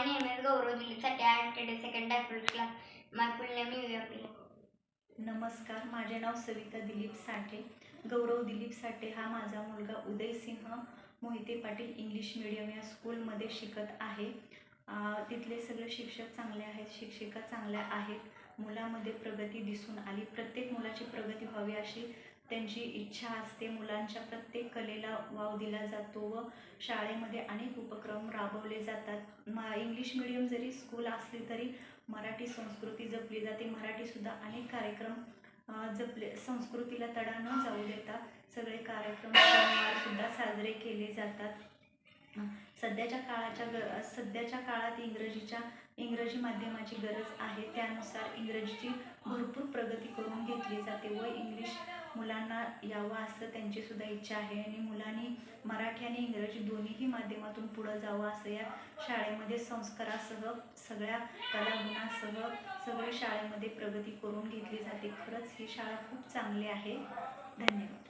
My name is Gaurav Dilip Satte. I am today second April class. My full name is Yupi. नमस्कार, माझे नाव सविता दिलीप साठे. गौरव दिलीप साठे हा माझा मुलगा Uday Singh Mohite Patil English medium या स्कूलमध्ये शिकत आहे. तिथले सगळे शिक्षक चांगले आहेत, शिक्षिका चांगल्या आहेत. मुलामध्ये प्रगती दिसून आली. प्रत्येक मुलाची प्रगती व्हावी अशी त्यांची इच्छा असते. मुलांच्या प्रत्येक कलेला वाव दिला जातो व शाळेमध्ये अनेक उपक्रम राबवले जातात. इंग्लिश मीडियम जरी स्कूल असली तरी मराठी संस्कृती जपली जाते. मराठीसुद्धा अनेक कार्यक्रम जपले, संस्कृतीला तडा न जाऊ देता सगळे कार्यक्रम सुद्धा साजरे केले जातात. सध्याच्या काळात इंग्रजी माध्यमाची गरज आहे. त्यानुसार इंग्रजीची भरपूर प्रगती करून घेतली जाते व इंग्लिश मुलांना यावं असं त्यांची सुद्धा इच्छा आहे आणि मुलांनी मराठी आणि इंग्रजी दोन्हीही माध्यमातून पुढं जावं असं या शाळेमध्ये संस्कारासह सगळ्या कलागुणासह सगळी शाळेमध्ये प्रगती करून घेतली जाते. खरंच ही शाळा खूप चांगली आहे. धन्यवाद.